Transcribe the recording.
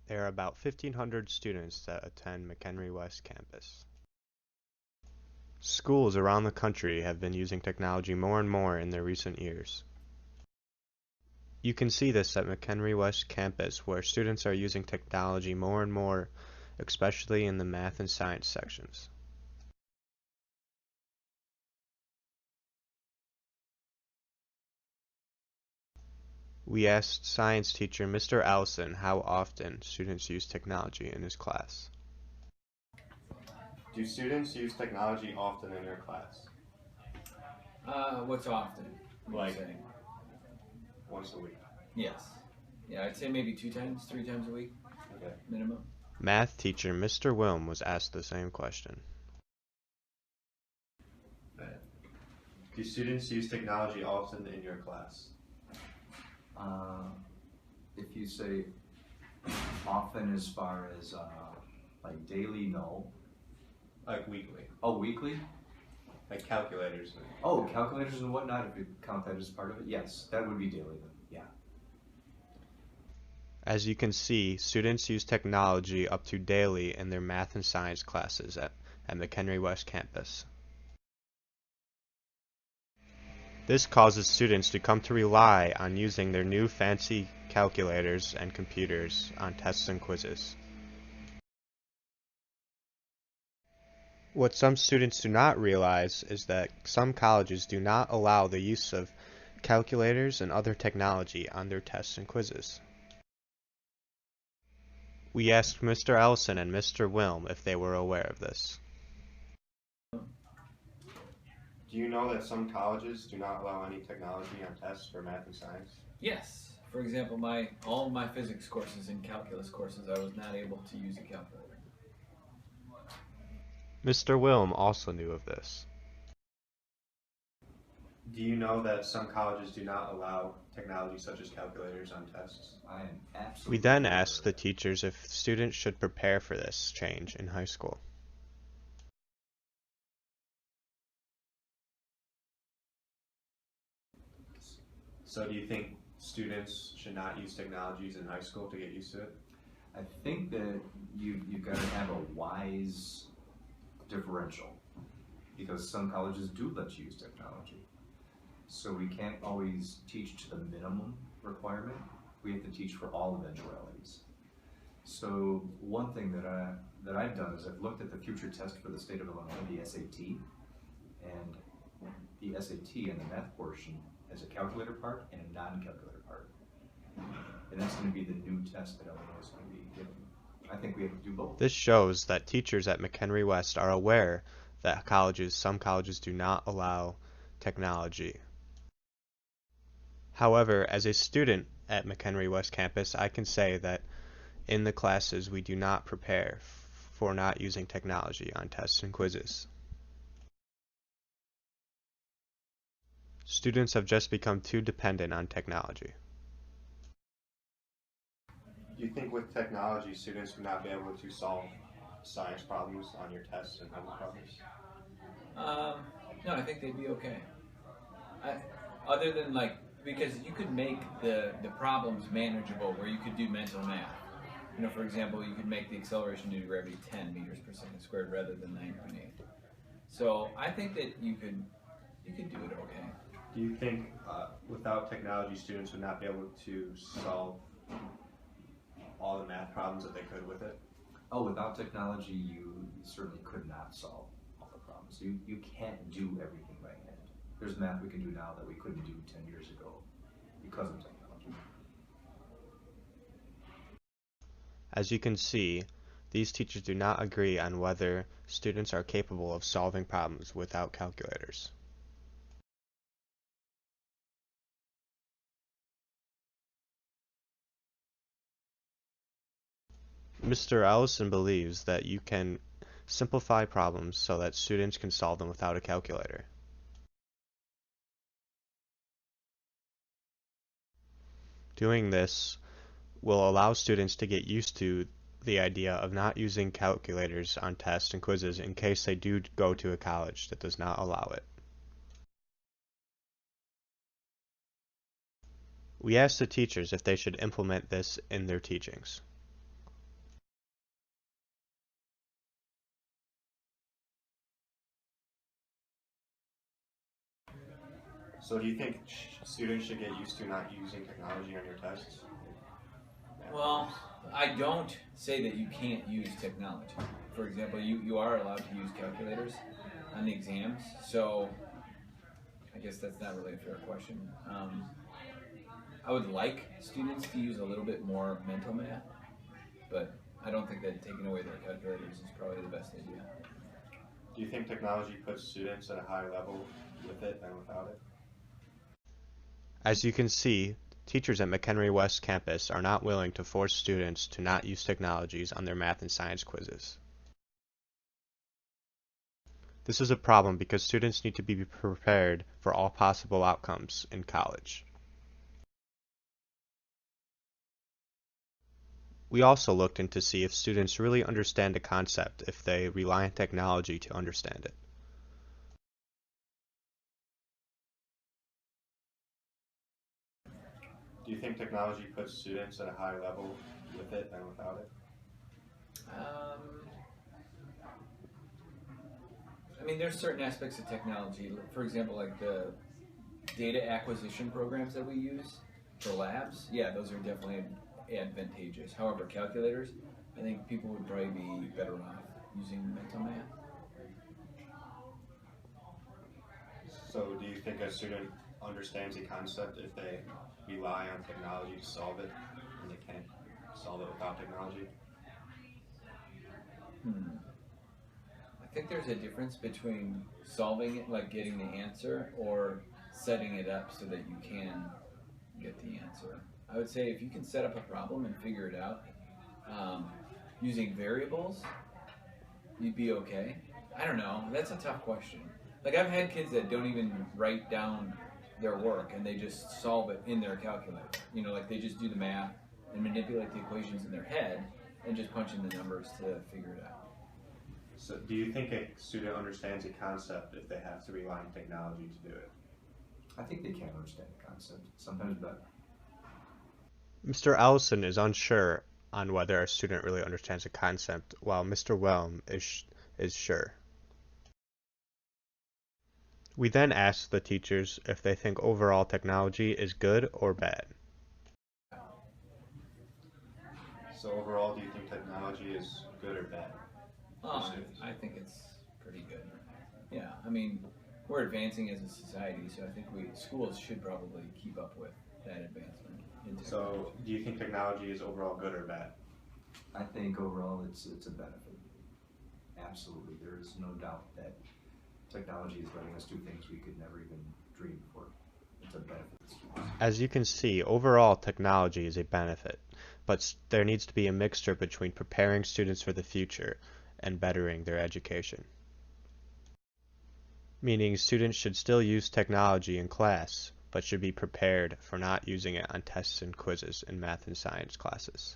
There are about 1,500 students that attend McHenry West campus. Schools around the country have been using technology more and more in their recent years. You can see this at McHenry West campus, where students are using technology more and more, especially in the math and science sections. We asked science teacher Mr. Allison how often students use technology in his class. Do students use technology often in your class? What's often? What are you Like saying? once a week? Yes. Yeah, I'd say maybe 2 times, 3 times a week, Okay. minimum. Math teacher Mr. Wilm was asked the same question. Do students use technology often in your class? If you say often as far as like daily, no. Like weekly? Oh, weekly? Like calculators? Oh, calculators and whatnot, if you count that as part of it, yes, that would be daily then, yeah. As you can see, students use technology up to daily in their math and science classes at McHenry West campus. This causes students to come to rely on using their new fancy calculators and computers on tests and quizzes. What some students do not realize is that some colleges do not allow the use of calculators and other technology on their tests and quizzes. We asked Mr. Ellison and Mr. Wilm if they were aware of this. Do you know that some colleges do not allow any technology on tests for math and science? Yes. For example, all of my physics courses and calculus courses, I was not able to use a calculator. Mr. Wilm also knew of this. Do you know that some colleges do not allow technology such as calculators on tests? I am absolutely. We then asked the teachers if students should prepare for this change in high school. So do you think students should not use technologies in high school to get used to it? I think that you've got to have a wise differential, because some colleges do let you use technology. So we can't always teach to the minimum requirement. We have to teach for all eventualities. So one thing that I've done is I've looked at the future test for the state of Illinois, the SAT, and the SAT and the math portion has a calculator part and a non-calculator part. And that's going to be the new test that Illinois is going to be giving. I think we have to do both. This shows that teachers at McHenry West are aware that some colleges do not allow technology. However, as a student at McHenry West campus, I can say that in the classes we do not prepare for not using technology on tests and quizzes. Students have just become too dependent on technology. Do you think with technology students would not be able to solve science problems on your tests and homework problems? No, I think they'd be okay. Other than because you could make the problems manageable where you could do mental math. You know, for example, you could make the acceleration due to gravity 10 meters per second squared rather than 9.8. So I think that you could do it okay. Do you think without technology students would not be able to solve all the math problems that they could with it? Oh, without technology, you certainly could not solve all the problems. You can't do everything by hand. There's math we can do now that we couldn't do 10 years ago because of technology. As you can see, these teachers do not agree on whether students are capable of solving problems without calculators. Mr. Ellison believes that you can simplify problems so that students can solve them without a calculator. Doing this will allow students to get used to the idea of not using calculators on tests and quizzes in case they do go to a college that does not allow it. We asked the teachers if they should implement this in their teachings. So do you think students should get used to not using technology on your tests? Well, I don't say that you can't use technology. For example, you are allowed to use calculators on the exams, so I guess that's not really a fair question. I would like students to use a little bit more mental math, but I don't think that taking away their calculators is probably the best idea. Do you think technology puts students at a higher level with it than without it? As you can see, teachers at McHenry West campus are not willing to force students to not use technologies on their math and science quizzes. This is a problem because students need to be prepared for all possible outcomes in college. We also looked into see if students really understand a concept if they rely on technology to understand it. Do you think technology puts students at a higher level with it than without it? I mean, there's certain aspects of technology. For example, like the data acquisition programs that we use for labs. Yeah, those are definitely advantageous. However, calculators, I think people would probably be better off using mental math. So do you think a student understands a concept if they rely on technology to solve it and they can't solve it without technology? I think there's a difference between solving it, like getting the answer, or setting it up so that you can get the answer. I would say if you can set up a problem and figure it out using variables, you'd be okay. I don't know. That's a tough question. Like I've had kids that don't even write down their work and they just solve it in their calculator. You know, like they just do the math and manipulate the equations in their head and just punch in the numbers to figure it out. So do you think a student understands a concept if they have to rely on technology to do it? I think they can understand the concept, sometimes better. Mr. Ellison is unsure on whether a student really understands a concept, while Mr. Whelm is sure. We then asked the teachers if they think overall technology is good or bad. So overall, do you think technology is good or bad? Oh, I think it's pretty good. Yeah, I mean, we're advancing as a society, so I think schools should probably keep up with that advancement. So do you think technology is overall good or bad? I think overall it's a benefit. Absolutely, there is no doubt that technology is letting us do things we could never even dream before. It's a benefit to students. As you can see, overall technology is a benefit, but there needs to be a mixture between preparing students for the future and bettering their education. Meaning students should still use technology in class, but should be prepared for not using it on tests and quizzes in math and science classes.